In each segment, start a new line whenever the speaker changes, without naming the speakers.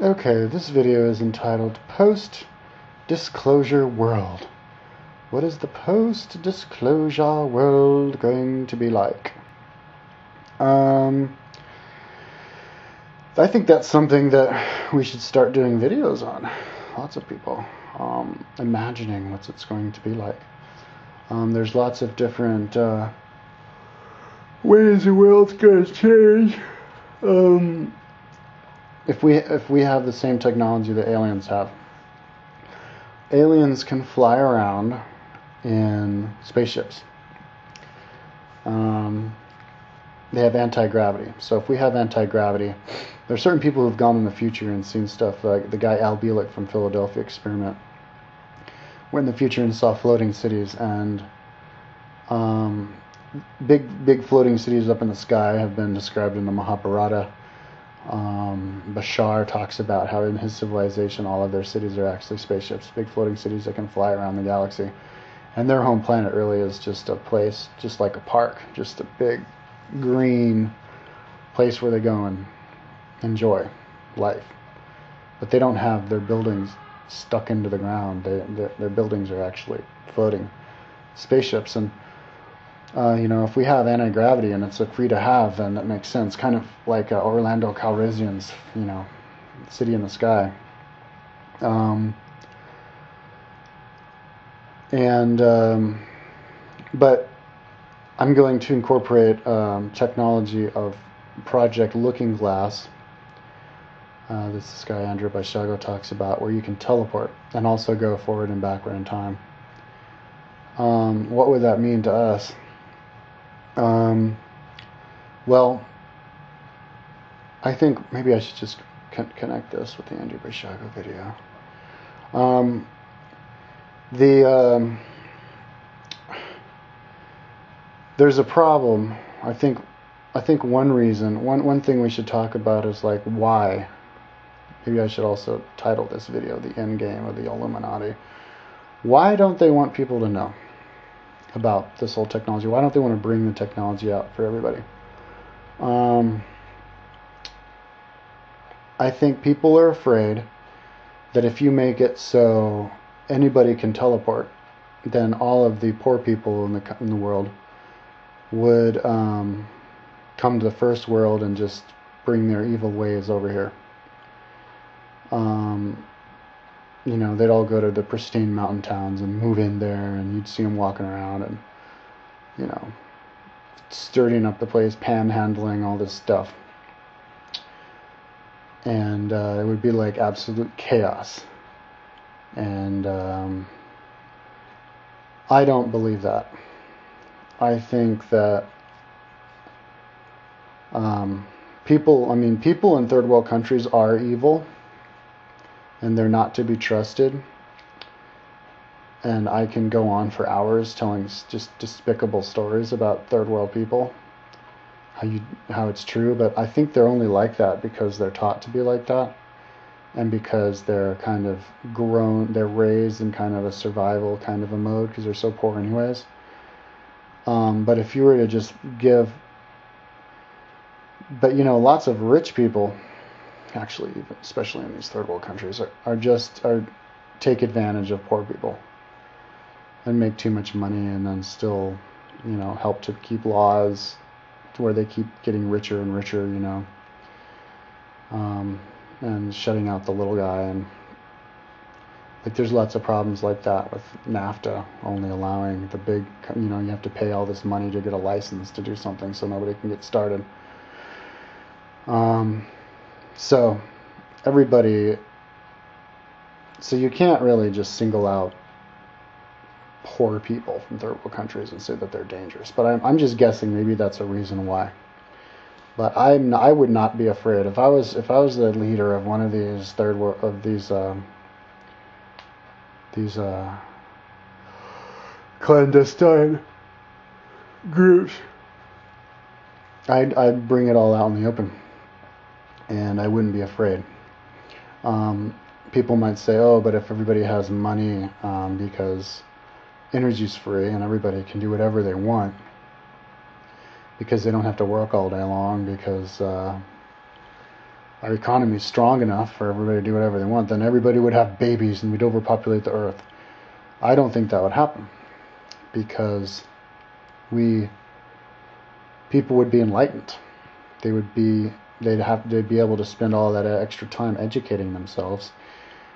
Okay, this video is entitled Post-Disclosure World. What is the post-disclosure world going to be like? I think that's something that we should start doing videos on. Lots of people imagining what it's going to be like. There's lots of different ways the world's going to change. If we have the same technology that aliens have, aliens can fly around in spaceships. They have anti-gravity. So if we have anti-gravity, there are certain people who've gone in the future and seen stuff like the guy Al Bielek from Philadelphia Experiment went in the future and saw floating cities, and big floating cities up in the sky have been described in the Mahabharata. Bashar talks about how in his civilization all of their cities are actually spaceships, big floating cities that can fly around the galaxy. And their home planet really is just a place, just like a park, just a big green place where they go and enjoy life. But they don't have their buildings stuck into the ground. Their buildings are actually floating spaceships. And if we have anti-gravity and it's a free to have, then that makes sense. Kind of like Orlando Calrissian's, City in the Sky. But I'm going to incorporate technology of Project Looking Glass. This guy Andrew Baishago talks about, where you can teleport and also go forward and backward in time. What would that mean to us? Well, I think maybe I should just connect this with the Andrew Baishago video. There's a problem. I think one reason, one thing we should talk about is like why. Maybe I should also title this video "The End Game of the Illuminati." Why don't they want people to know about this whole technology? Why don't they want to bring the technology out for everybody? I think people are afraid that if you make it so anybody can teleport, then all of the poor people in the world would come to the first world and just bring their evil ways over here. They'd all go to the pristine mountain towns and move in there, and you'd see them walking around and, stirring up the place, panhandling, all this stuff. And it would be like absolute chaos. And I don't believe that. I think that people in third world countries are evil, and they're not to be trusted. And I can go on for hours telling just despicable stories about third world people, how it's true, but I think they're only like that because they're taught to be like that, and because they're kind of they're raised in kind of a survival kind of a mode because they're so poor anyways. But if you were to just give, lots of rich people, actually, especially in these third world countries, are take advantage of poor people and make too much money, and then still, help to keep laws to where they keep getting richer and richer, and shutting out the little guy. And there's lots of problems like that with NAFTA only allowing the big, you have to pay all this money to get a license to do something so nobody can get started. So you can't really just single out poor people from third world countries and say that they're dangerous. But I'm just guessing maybe that's a reason why. But I would not be afraid if I was the leader of one of these these clandestine groups. I'd bring it all out in the open, and I wouldn't be afraid. People might say, oh, but if everybody has money, because energy's free and everybody can do whatever they want, because they don't have to work all day long, because our economy is strong enough for everybody to do whatever they want, then everybody would have babies and we'd overpopulate the earth. I don't think that would happen, because people would be enlightened. They'd be able to spend all that extra time educating themselves.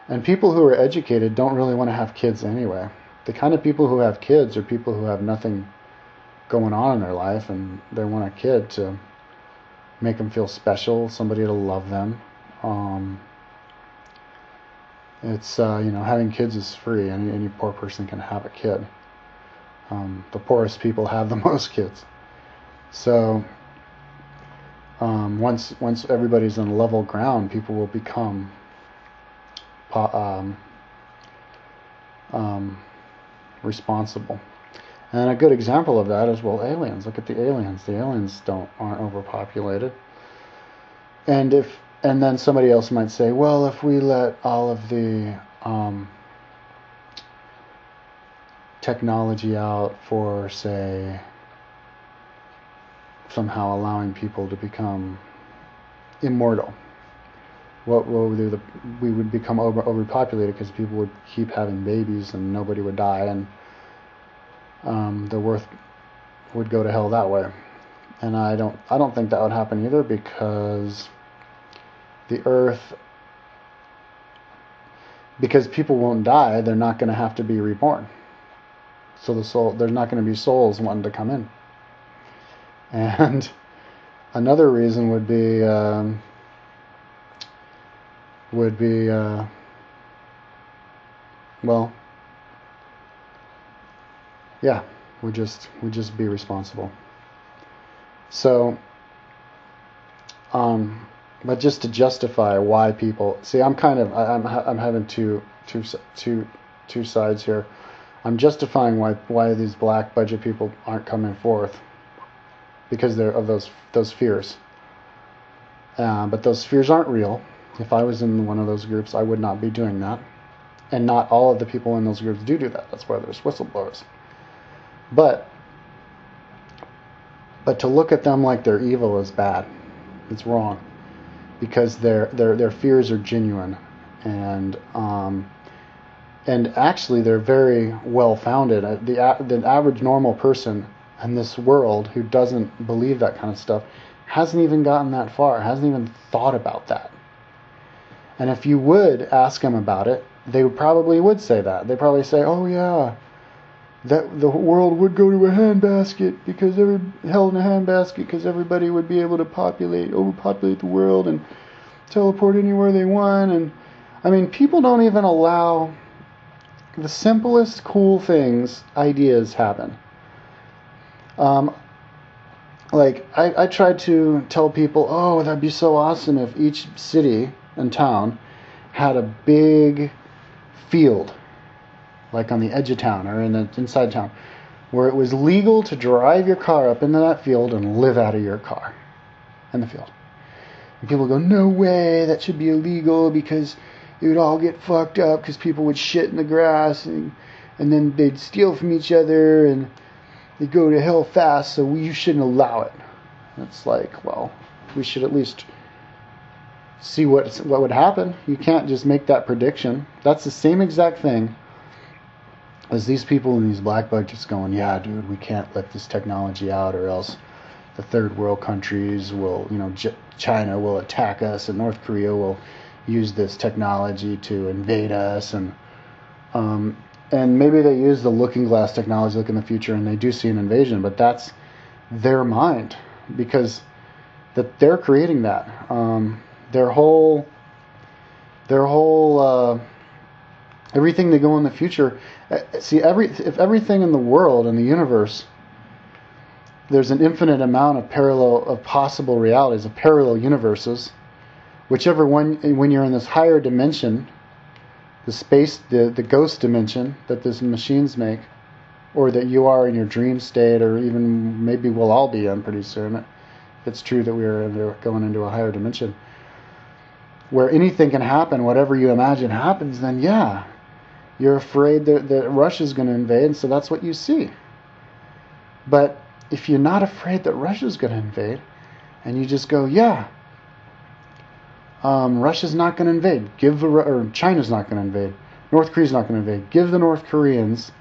And people who are educated don't really want to have kids anyway. The kind of people who have kids are people who have nothing going on in their life, and they want a kid to make them feel special, somebody to love them. It's having kids is free. Any poor person can have a kid. The poorest people have the most kids. So once everybody's on level ground, people will become responsible. And a good example of that is, well, aliens. Look at the aliens. The aliens aren't overpopulated. And then somebody else might say, well, if we let all of the technology out for, say, somehow allowing people to become immortal, what would we do? We would become overpopulated, because people would keep having babies and nobody would die, and the earth would go to hell that way. And I don't think that would happen either, because because people won't die, they're not going to have to be reborn. So there's not going to be souls wanting to come in. And another reason would be would just be responsible. So, but just to justify why people I'm having two sides here. I'm justifying why these black budget people aren't coming forth, because they're of those fears. But those fears aren't real. If I was in one of those groups, I would not be doing that. And not all of the people in those groups do that. That's why there's whistleblowers. But to look at them like they're evil is bad. It's wrong, because their fears are genuine, and actually they're very well founded. The average normal person in this world who doesn't believe that kind of stuff hasn't even gotten that far, hasn't even thought about that. And if you would ask them about it, they probably would say that. They probably say, "Oh yeah, that the world would go to a handbasket because because everybody would be able to overpopulate the world and teleport anywhere they want." And I mean, people don't even allow the simplest cool ideas happen. I tried to tell people, oh, that'd be so awesome if each city and town had a big field, like on the edge of town or inside town, where it was legal to drive your car up into that field and live out of your car in the field. And people go, no way, that should be illegal, because it would all get fucked up, because people would shit in the grass, and then they'd steal from each other, and they'd go to hell fast, so you shouldn't allow it. It's like, well, we should at least see what would happen. You can't just make that prediction. That's the same exact thing as these people in these black budgets going, yeah, dude, we can't let this technology out, or else the third world countries will, China will attack us, and North Korea will use this technology to invade us, and maybe they use the looking glass technology, look in the future, and they do see an invasion, but that's their mind, because that they're creating that. Their whole everything they go in the future. If everything in the world and the universe, there's an infinite amount of possible realities, of parallel universes. Whichever one, when you're in this higher dimension, the ghost dimension that these machines make, or that you are in your dream state, or even maybe we'll all be in pretty soon, if it's true that we're going into a higher dimension, where anything can happen, whatever you imagine happens, then yeah, you're afraid that Russia's going to invade, so that's what you see. But if you're not afraid that Russia's going to invade, and you just go, yeah, Russia's not going to invade. Or China's not going to invade. North Korea's not going to invade. Give the North Koreans